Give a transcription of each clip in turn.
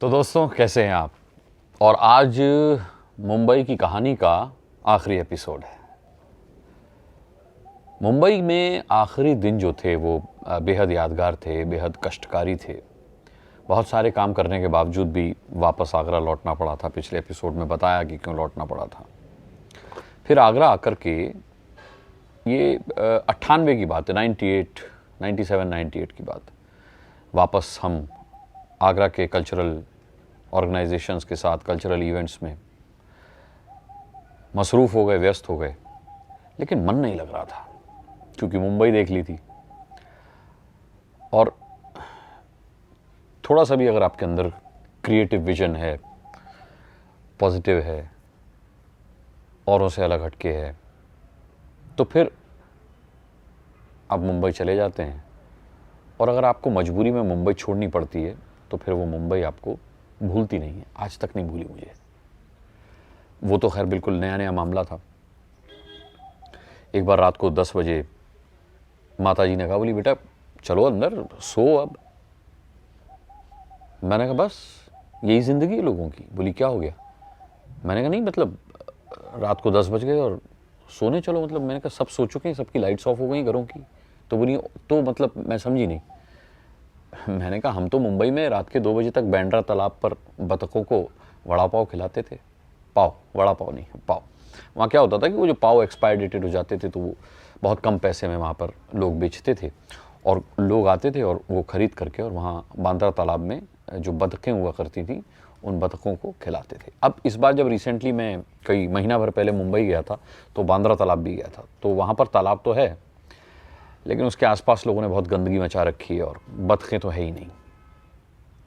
तो दोस्तों कैसे हैं आप। और आज मुंबई की कहानी का आखिरी एपिसोड है। मुंबई में आखिरी दिन जो थे वो बेहद यादगार थे, बेहद कष्टकारी थे। बहुत सारे काम करने के बावजूद भी वापस आगरा लौटना पड़ा था। पिछले एपिसोड में बताया कि क्यों लौटना पड़ा था। फिर आगरा आकर के ये 98 की बात है, 97 98 की बात। वापस हम आगरा के कल्चरल ऑर्गेनाइजेशंस के साथ कल्चरल इवेंट्स में मसरूफ़ हो गए, व्यस्त हो गए, लेकिन मन नहीं लग रहा था क्योंकि मुंबई देख ली थी। और थोड़ा सा भी अगर आपके अंदर क्रिएटिव विजन है, पॉजिटिव है, औरों से अलग हटके है, तो फिर आप मुंबई चले जाते हैं। और अगर आपको मजबूरी में मुंबई छोड़नी पड़ती है तो फिर वो मुंबई आपको भूलती नहीं है। आज तक नहीं भूली मुझे। वो तो खैर बिल्कुल नया नया मामला था। एक बार रात को 10 बजे माता जी ने कहा, बोली बेटा चलो अंदर सो अब। मैंने कहा बस यही ज़िंदगी है लोगों की। बोली क्या हो गया? मैंने कहा नहीं मतलब रात को 10 बज गए और सोने चलो। मतलब मैंने कहा सब सो चुके हैं, सबकी लाइट्स ऑफ हो गई घरों की। तो बोली तो मतलब मैं समझी नहीं। मैंने कहा हम तो मुंबई में रात के 2 बजे तक बांद्रा तालाब पर बतखों को वड़ा पाव खिलाते थे। पाव, वड़ा पाव नहीं, पाव। वहाँ क्या होता था कि वो जो पाव एक्सपायर डेटेड हो जाते थे तो वो बहुत कम पैसे में वहाँ पर लोग बेचते थे और लोग आते थे और वो ख़रीद करके और वहाँ बांद्रा तालाब में जो बतखें हुआ करती थी उन बतखों को खिलाते थे। अब इस बार जब रिसेंटली मैं कई महीना भर पहले मुंबई गया था तो बांद्रा तालाब भी गया था। तो वहाँ पर तालाब तो है लेकिन उसके आसपास लोगों ने बहुत गंदगी मचा रखी है और बतखें तो है ही नहीं।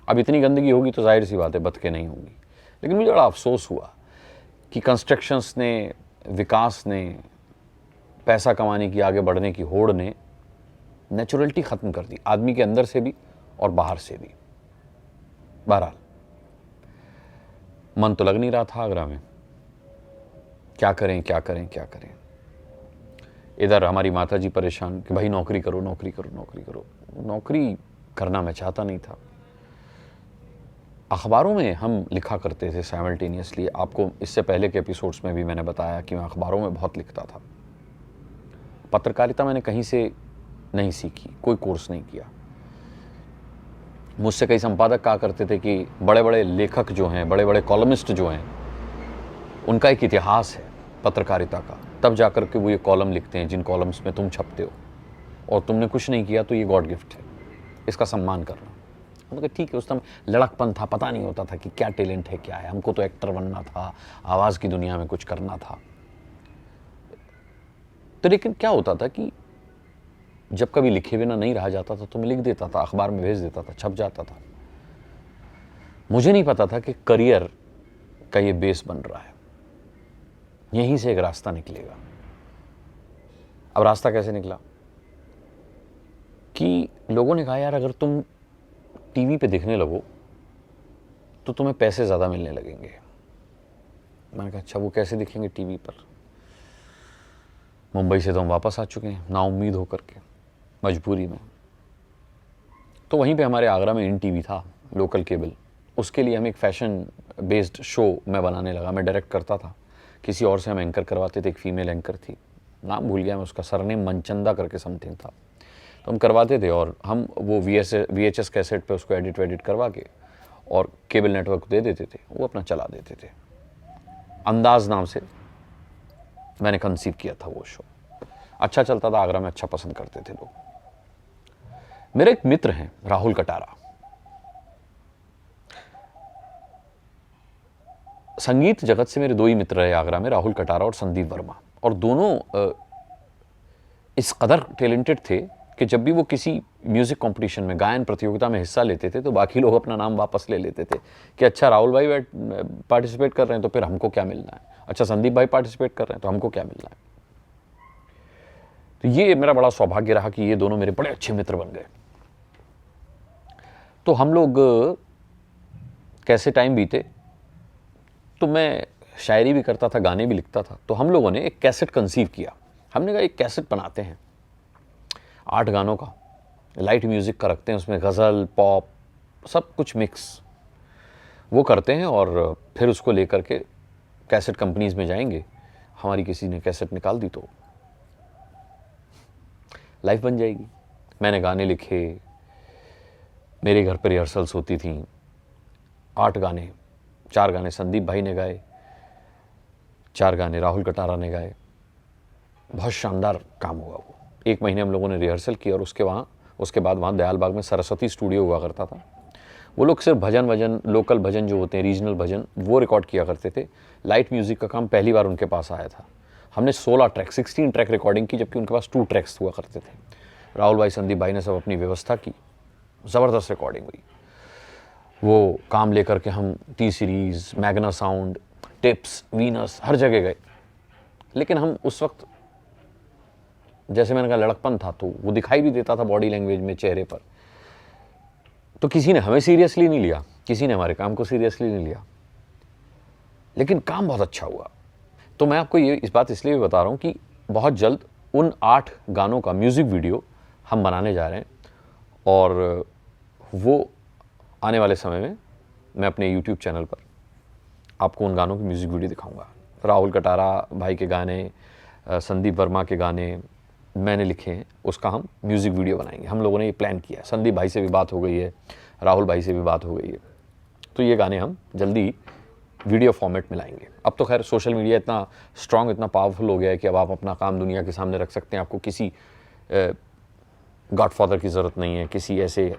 अब इतनी गंदगी होगी तो जाहिर सी बात है बतखें नहीं होंगी। लेकिन मुझे बड़ा अफसोस हुआ कि कंस्ट्रक्शंस ने, विकास ने, पैसा कमाने की, आगे बढ़ने की होड़ ने नेचुरलिटी ख़त्म कर दी, आदमी के अंदर से भी और बाहर से भी। बहरहाल मन तो लग नहीं रहा था आगरा में। क्या करें क्या करें क्या करें। इधर हमारी माता जी परेशान कि भाई नौकरी करो नौकरी करो नौकरी करो। नौकरी करना मैं चाहता नहीं था। अखबारों में हम लिखा करते थे साइमल्टेनियसली। आपको इससे पहले के एपिसोड्स में भी मैंने बताया कि मैं अखबारों में बहुत लिखता था। पत्रकारिता मैंने कहीं से नहीं सीखी, कोई कोर्स नहीं किया। मुझसे कई संपादक कहा करते थे कि बड़े बड़े लेखक जो हैं, बड़े बड़े कॉलमिस्ट जो हैं, उनका एक इतिहास है पत्रकारिता का, तब जाकर के वो ये कॉलम लिखते हैं जिन कॉलम्स में तुम छपते हो। और तुमने कुछ नहीं किया तो ये गॉड गिफ्ट है, इसका सम्मान करना। मतलब ठीक है, उस समय लड़कपन था, पता नहीं होता था कि क्या टैलेंट है क्या है। हमको तो एक्टर बनना था, आवाज़ की दुनिया में कुछ करना था। तो लेकिन क्या होता था कि जब कभी लिखे बिना नहीं रहा जाता था तो मैं लिख देता था, अखबार में भेज देता था, छप जाता था। मुझे नहीं पता था कि करियर का ये बेस बन रहा है, यहीं से एक रास्ता निकलेगा। अब रास्ता कैसे निकला कि लोगों ने कहा यार अगर तुम टीवी पे दिखने लगो तो तुम्हें पैसे ज़्यादा मिलने लगेंगे। मैंने कहा अच्छा वो कैसे दिखेंगे टीवी पर? मुंबई से तो हम वापस आ चुके हैं नाउम्मीद होकर के, मजबूरी में। तो वहीं पे हमारे आगरा में इन टीवी था, लोकल केबल। उसके लिए हम एक फैशन बेस्ड शो मैं बनाने लगा। मैं डायरेक्ट करता था, किसी और से हम एंकर करवाते थे। एक फीमेल एंकर थी, नाम भूल गया मैं उसका, सरनेम मनचंदा करके समथिंग था। तो हम करवाते थे और हम वो VHS कैसेट पे उसको एडिट वेडिट करवा के और केबल नेटवर्क को दे देते थे, वो अपना चला देते थे। अंदाज नाम से मैंने कंसीव किया था वो शो। अच्छा चलता था, आगरा में अच्छा पसंद करते थे लोग। मेरे एक मित्र हैं राहुल कटारा, संगीत जगत से मेरे 2 ही मित्र रहे आगरा में, राहुल कटारा और संदीप वर्मा। और दोनों इस कदर टैलेंटेड थे कि जब भी वो किसी म्यूज़िक कंपटीशन में, गायन प्रतियोगिता में हिस्सा लेते थे तो बाकी लोग अपना नाम वापस ले लेते थे कि अच्छा राहुल भाई पार्टिसिपेट कर रहे हैं तो फिर हमको क्या मिलना है, अच्छा संदीप भाई पार्टिसिपेट कर रहे हैं तो हमको क्या मिलना है। तो ये मेरा बड़ा सौभाग्य रहा कि ये दोनों मेरे बड़े अच्छे मित्र बन गए। तो हम लोग कैसे टाइम बीते, तो मैं शायरी भी करता था, गाने भी लिखता था। तो हम लोगों ने एक कैसेट कंसीव किया। हमने कहा एक कैसेट बनाते हैं 8 गानों का, लाइट म्यूज़िक का रखते हैं, उसमें गज़ल, पॉप, सब कुछ मिक्स। वो करते हैं और फिर उसको लेकर के कैसेट कंपनीज़ में जाएंगे। हमारी किसी ने कैसेट निकाल दी तो लाइफ बन जाएगी। मैंने गाने लिखे, मेरे घर पर रिहर्सल्स होती थी, 8 गाने, 4 गाने संदीप भाई ने गाए, 4 गाने राहुल कटारा ने गाए। बहुत शानदार काम हुआ वो। 1 महीने हम लोगों ने रिहर्सल की और उसके बाद वहाँ दयाल बाग में सरस्वती स्टूडियो हुआ करता था। वो लोग सिर्फ भजन लोकल भजन जो होते हैं, रीजनल भजन, वो रिकॉर्ड किया करते थे। लाइट म्यूज़िक का काम पहली बार उनके पास आया था। हमने 16 ट्रैक रिकॉर्डिंग की, जबकि उनके पास 2 ट्रैक्स हुआ करते थे। राहुल भाई, संदीप भाई ने सब अपनी व्यवस्था की, ज़बरदस्त रिकॉर्डिंग हुई। वो काम लेकर के हम T Series, Magna Sound, Tips, Venus, हर जगह गए। लेकिन हम उस वक्त, जैसे मैंने कहा, लड़कपन था, तो वो दिखाई भी देता था बॉडी लैंग्वेज में, चेहरे पर। तो किसी ने हमें सीरियसली नहीं लिया, किसी ने हमारे काम को सीरियसली नहीं लिया, लेकिन काम बहुत अच्छा हुआ। तो मैं आपको इस बात इसलिए भी बता रहा हूँ कि बहुत जल्द उन 8 गानों का म्यूज़िक वीडियो हम बनाने जा रहे हैं और वो आने वाले समय में मैं अपने YouTube चैनल पर आपको उन गानों की म्यूज़िक वीडियो दिखाऊंगा। राहुल कटारा भाई के गाने, संदीप वर्मा के गाने मैंने लिखे हैं, उसका हम म्यूज़िक वीडियो बनाएंगे। हम लोगों ने ये प्लान किया है। संदीप भाई से भी बात हो गई है, राहुल भाई से भी बात हो गई है। तो ये गाने हम जल्दी वीडियो फॉर्मेट में लाएंगे। अब तो खैर सोशल मीडिया इतना स्ट्रांग, इतना पावरफुल हो गया है कि अब आप अपना काम दुनिया के सामने रख सकते हैं। आपको किसी गॉडफादर की ज़रूरत नहीं है, किसी ऐसे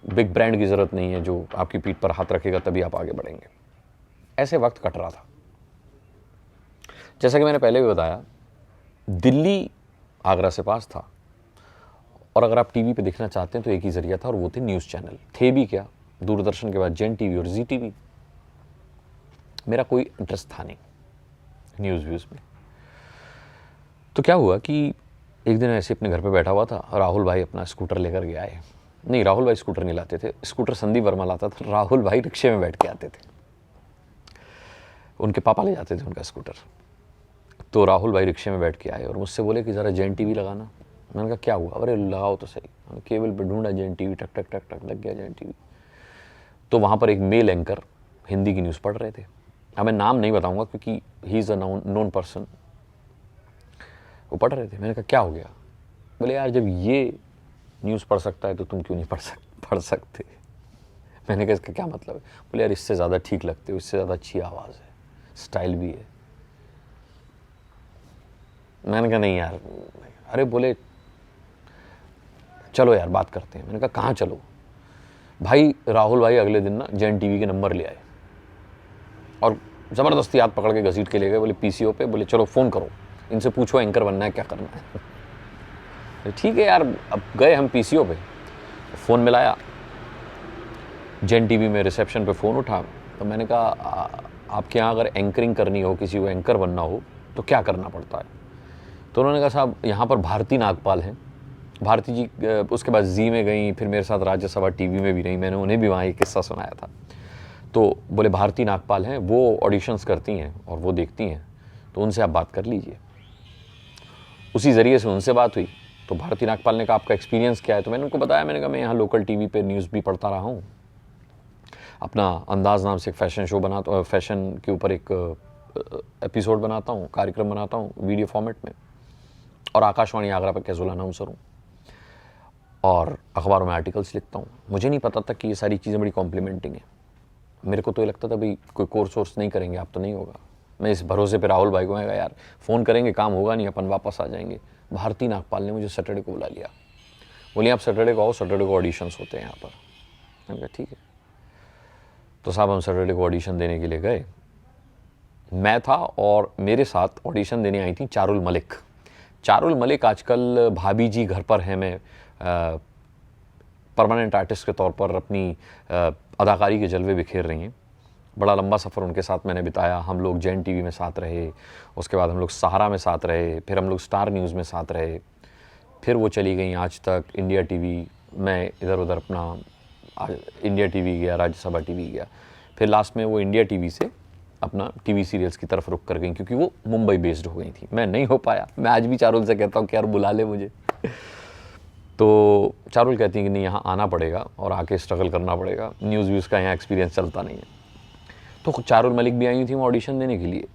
बिग ब्रांड की ज़रूरत नहीं है जो आपकी पीठ पर हाथ रखेगा तभी आप आगे बढ़ेंगे। ऐसे वक्त कट रहा था। जैसा कि मैंने पहले भी बताया, दिल्ली आगरा से पास था और अगर आप टीवी पे देखना चाहते हैं तो एक ही जरिया था और वो थे न्यूज़ चैनल। थे भी क्या, दूरदर्शन के बाद जेन टीवी और जी टीवी। मेरा कोई इंटरेस्ट था नहीं न्यूज़ व्यूज़ में। तो क्या हुआ कि एक दिन ऐसे अपने घर पे बैठा हुआ था, राहुल भाई अपना स्कूटर लेकर के आए। नहीं, राहुल भाई स्कूटर नहीं लाते थे, स्कूटर संदीप वर्मा लाता था, राहुल भाई रिक्शे में बैठ के आते थे। उनके पापा ले जाते थे उनका स्कूटर। तो राहुल भाई रिक्शे में बैठ के आए और मुझसे बोले कि ज़रा जेन टीवी लगाना। मैंने कहा क्या हुआ? अरे लगाओ तो सही। मैंने केबल पर ढूंढा जेन टीवी, टक टक टक टक लग गया जेन टीवी। तो वहाँ पर एक मेल एंकर हिंदी की न्यूज़ पढ़ रहे थे। अब मैं नाम नहीं बताऊंगा क्योंकि he is a known person. वो पढ़ रहे थे। मैंने कहा क्या हो गया? बोले यार जब ये न्यूज़ पढ़ सकता है तो तुम क्यों नहीं पढ़ सकते? मैंने कहा इसका क्या मतलब है? बोले यार इससे ज़्यादा ठीक लगते हो, इससे ज़्यादा अच्छी आवाज़ है, स्टाइल भी है। मैंने कहा नहीं यार। अरे बोले चलो यार बात करते हैं। मैंने कहा कहाँ चलो? भाई राहुल भाई अगले दिन ना जेन टीवी के नंबर ले आए और ज़बरदस्ती हाथ पकड़ के घसीट के ले गए। बोले पीसीओ पे, बोले चलो फ़ोन करो, इनसे पूछो एंकर बनना है क्या करना है। ठीक है यार। अब गए हम पीसीओ पे, फ़ोन मिलाया, जेन टीवी में रिसेप्शन पे फ़ोन उठा। तो मैंने कहा आपके यहाँ अगर एंकरिंग करनी हो, किसी को एंकर बनना हो तो क्या करना पड़ता है? तो उन्होंने कहा साहब यहाँ पर भारती नागपाल हैं। भारती जी उसके बाद जी में गई, फिर मेरे साथ राज्यसभा टीवी में भी रही। मैंने उन्हें भी वहाँ एक किस्सा सुनाया था। तो बोले भारती नागपाल हैं, वो ऑडिशंस करती हैं और वो देखती हैं, तो उनसे आप बात कर लीजिए। उसी ज़रिए से उनसे बात हुई। तो भारती नागपाल ने कहा आपका एक्सपीरियंस क्या है? तो मैंने उनको बताया। मैंने कहा मैं यहाँ लोकल टीवी पे न्यूज़ भी पढ़ता रहा हूँ, अपना अंदाज़ नाम से एक फ़ैशन शो बनाता हूँ, फ़ैशन के ऊपर एक एपिसोड बनाता हूँ, कार्यक्रम बनाता हूँ वीडियो फॉर्मेट में, और आकाशवाणी आगरा पर कैजुअल अनाउंसर हूँ और अखबारों में आर्टिकल्स लिखता हूँ। मुझे नहीं पता था कि ये सारी चीज़ें बड़ी कॉम्प्लीमेंटिंग है। मेरे को तो ये लगता था भाई कोई कोर्स वोर्स नहीं करेंगे आप तो नहीं होगा। मैं इस भरोसे पे राहुल भाई को मैं कहा यार फ़ोन करेंगे, काम होगा नहीं, अपन वापस आ जाएंगे। भारती नागपाल ने मुझे सैटरडे को बुला लिया। बोलिए आप सैटरडे को आओ, सैटरडे को ऑडिशंस होते हैं यहाँ पर। मैंने कहा ठीक है। तो साहब हम सैटरडे को ऑडिशन देने के लिए गए। मैं था और मेरे साथ ऑडिशन देने आई थी चारुल मलिक। चारुल मलिक आजकल भाभी जी घर पर हैं में परमानेंट आर्टिस्ट के तौर पर अपनी अदाकारी के जलवे बिखेर रही हैं। बड़ा लंबा सफ़र उनके साथ मैंने बिताया। हम लोग जेन टीवी में साथ रहे, उसके बाद हम लोग सहारा में साथ रहे, फिर हम लोग स्टार न्यूज़ में साथ रहे, फिर वो चली गई आज तक, इंडिया टीवी। मैं इधर उधर अपना इंडिया टीवी गया, राज्यसभा टीवी गया, फिर लास्ट में वो इंडिया टीवी से अपना टीवी सीरियल्स की तरफ रुख कर गई क्योंकि वो मुंबई बेस्ड हो गई थी। मैं नहीं हो पाया। मैं आज भी चारुल से कहता हूँ कि यार बुला ले मुझे। तो चारुल कहती है कि नहीं, यहाँ आना पड़ेगा और आके स्ट्रगल करना पड़ेगा, न्यूज़ व्यूज़ का यहाँ एक्सपीरियंस चलता नहीं है। तो चारुल मलिक भी आई थी वहाँ ऑडिशन देने के लिए।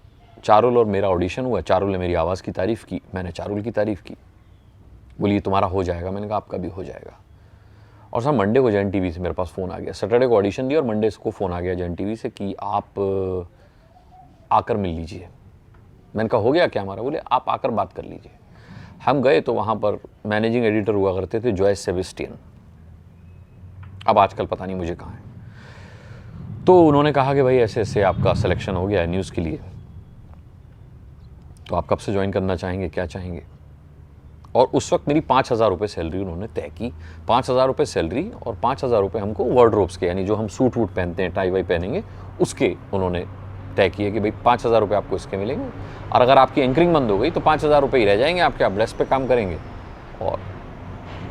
चारुल और मेरा ऑडिशन हुआ, चारुल ने मेरी आवाज़ की तारीफ़ की, मैंने चारुल की तारीफ़ की। बोली तुम्हारा हो जाएगा, मैंने कहा आपका भी हो जाएगा। और सर मंडे को जन टीवी से मेरे पास फ़ोन आ गया, सैटरडे को ऑडिशन दिया और मंडे को फ़ोन आ गया जन टीवी से कि आप आकर मिल लीजिए। मैंने कहा हो गया क्या हमारा? बोले आप आकर बात कर लीजिए। हम गए तो वहाँ पर मैनेजिंग एडिटर हुआ करते थे जॉयस सेबेस्टियन, अब आजकल पता नहीं मुझे कहाँ है। तो उन्होंने कहा कि भाई ऐसे ऐसे आपका सिलेक्शन हो गया है न्यूज़ के लिए, तो आप कब से ज्वाइन करना चाहेंगे, क्या चाहेंगे? और उस वक्त मेरी 5,000 रुपये सैलरी उन्होंने तय की। 5,000 रुपये सैलरी और 5,000 रुपये हमको वार्डरोब्स के, यानी जो हम सूट वूट पहनते हैं, टाई वाई पहनेंगे, उसके उन्होंने तय किए कि भाई 5,000 रुपये आपको इसके मिलेंगे, और अगर आपकी एंकरिंग बंद हो गई तो 5,000 रुपये ही रह जाएंगे आपके, आप डेस्क पे काम करेंगे, और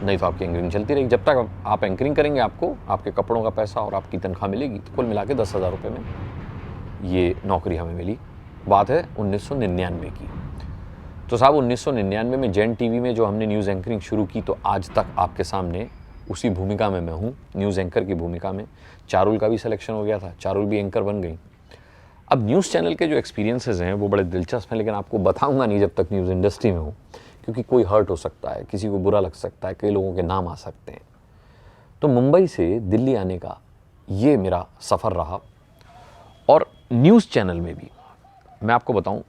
नहीं तो आपकी एंकरिंग चलती रहेगी। जब तक आप एंकरिंग करेंगे आपको आपके कपड़ों का पैसा और आपकी तनख्वाह मिलेगी। तो कुल मिला के 10,000 रुपये में ये नौकरी हमें मिली। बात है 1999 की। तो साहब 1999 में जैन टीवी में जो हमने न्यूज़ एंकरिंग शुरू की, तो आज तक आपके सामने उसी भूमिका में मैं हूँ, न्यूज़ एंकर की भूमिका में। चारुल का भी सिलेक्शन हो गया था, चारुल भी एंकर बन गई। अब न्यूज़ चैनल के जो एक्सपीरियंसेस हैं वो बड़े दिलचस्प हैं, लेकिन आपको बताऊंगा नहीं जब तक न्यूज़ इंडस्ट्री में हूँ, क्योंकि कोई हर्ट हो सकता है, किसी को बुरा लग सकता है, कई लोगों के नाम आ सकते हैं। तो मुंबई से दिल्ली आने का ये मेरा सफ़र रहा। और न्यूज़ चैनल में भी मैं आपको बताऊं,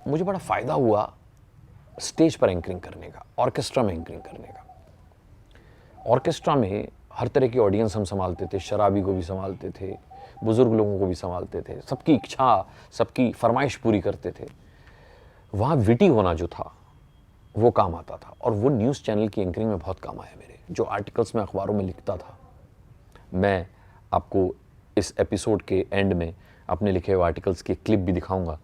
मुझे बड़ा फ़ायदा हुआ स्टेज पर एंकरिंग करने का, ऑर्केस्ट्रा में एंकरिंग करने का। ऑर्केस्ट्रा में हर तरह की ऑडियंस हम संभालते थे, शराबी को भी संभालते थे, बुज़ुर्ग लोगों को भी संभालते थे, सबकी इच्छा, सबकी फरमाइश पूरी करते थे। वहाँ विटी होना जो था वो काम आता था, और वो न्यूज़ चैनल की एंकरिंग में बहुत काम आया मेरे। जो आर्टिकल्स मैं अखबारों में लिखता था, मैं आपको इस एपिसोड के एंड में अपने लिखे हुए आर्टिकल्स की क्लिप भी दिखाऊंगा।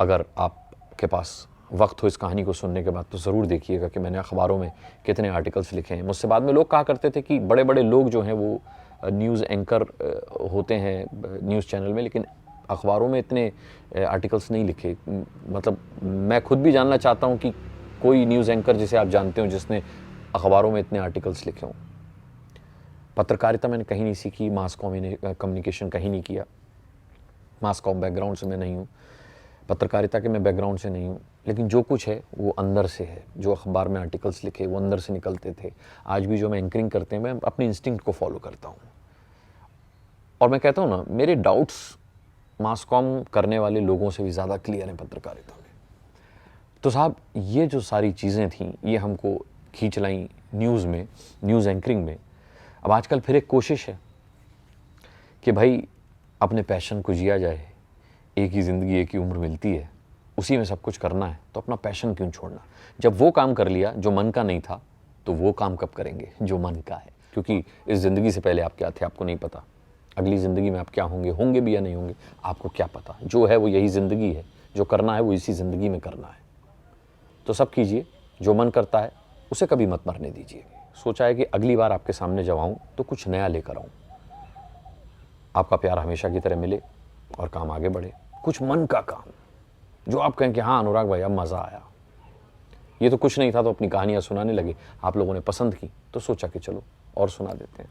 अगर आपके पास वक्त हो इस कहानी को सुनने के बाद तो ज़रूर देखिएगा कि मैंने अखबारों में कितने आर्टिकल्स लिखे हैं। मुझसे बाद में लोग कहा करते थे कि बड़े बड़े लोग जो हैं वो न्यूज़ एंकर होते हैं न्यूज़ चैनल में, लेकिन अखबारों में इतने आर्टिकल्स नहीं लिखे। मतलब मैं खुद भी जानना चाहता हूँ कि कोई न्यूज़ एंकर जिसे आप जानते हो जिसने अखबारों में इतने आर्टिकल्स लिखे हों। पत्रकारिता मैंने कहीं नहीं सीखी, मास कम्युनिकेशन कहीं नहीं किया, मास कॉम बैकग्राउंड से मैं नहीं हूँ, पत्रकारिता के मैं बैकग्राउंड से नहीं हूँ, लेकिन जो कुछ है वो अंदर से है। जो अखबार में आर्टिकल्स लिखे वो अंदर से निकलते थे। आज भी जो मैं एंकरिंग करते हैं, मैं अपने इंस्टिंक्ट को फॉलो करता हूँ। और मैं कहता हूँ ना, मेरे डाउट्स मास कॉम करने वाले लोगों से भी ज़्यादा क्लियर हैं पत्रकारिता में। तो साहब ये जो सारी चीज़ें थीं ये हमको खींच लाई न्यूज़ में, न्यूज़ एंकरिंग में। अब आजकल फिर एक कोशिश है कि भाई अपने पैशन को जिया जाए, एक ही ज़िंदगी, एक ही उम्र मिलती है, उसी में सब कुछ करना है, तो अपना पैशन क्यों छोड़ना। जब वो काम कर लिया जो मन का नहीं था, तो वो काम कब करेंगे जो मन का है? क्योंकि इस ज़िंदगी से पहले आप क्या थे आपको नहीं पता, अगली ज़िंदगी में आप क्या होंगे भी या नहीं होंगे आपको क्या पता। जो है वो यही ज़िंदगी है, जो करना है वो इसी ज़िंदगी में करना है। तो सब कीजिए, जो मन करता है उसे कभी मत मरने दीजिए। सोचा है कि अगली बार आपके सामने जब आऊँ तो कुछ नया लेकर आऊँ, आपका प्यार हमेशा की तरह मिले और काम आगे बढ़े। कुछ मन का काम जो आप कहें कि हाँ अनुराग भाई अब मज़ा आया, ये तो कुछ नहीं था तो अपनी कहानियाँ सुनाने लगे, आप लोगों ने पसंद की तो सोचा कि चलो और सुना देते हैं।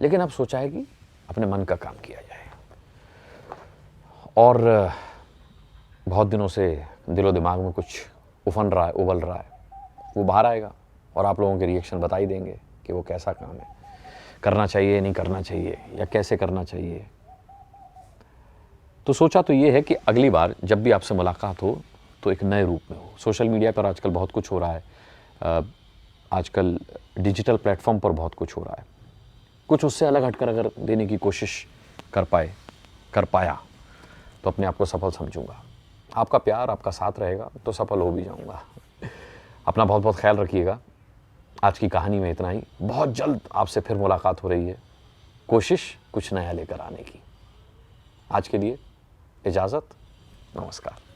लेकिन अब सोचा है कि अपने मन का काम किया जाए। और बहुत दिनों से दिलो दिमाग में कुछ उफन रहा है, उबल रहा है, वो बाहर आएगा और आप लोगों के रिएक्शन बता ही देंगे कि वो कैसा काम है, करना चाहिए नहीं करना चाहिए, या कैसे करना चाहिए। तो सोचा तो ये है कि अगली बार जब भी आपसे मुलाकात हो तो एक नए रूप में हो। सोशल मीडिया पर आजकल बहुत कुछ हो रहा है, आजकल डिजिटल प्लेटफॉर्म पर बहुत कुछ हो रहा है। कुछ उससे अलग हटकर अगर देने की कोशिश कर पाया तो अपने आप को सफल समझूंगा। आपका प्यार, आपका साथ रहेगा तो सफल हो भी जाऊंगा। अपना बहुत बहुत ख्याल रखिएगा। आज की कहानी में इतना ही। बहुत जल्द आपसे फिर मुलाकात हो रही है, कोशिश कुछ नया लेकर आने की। आज के लिए इजाज़त, नमस्कार।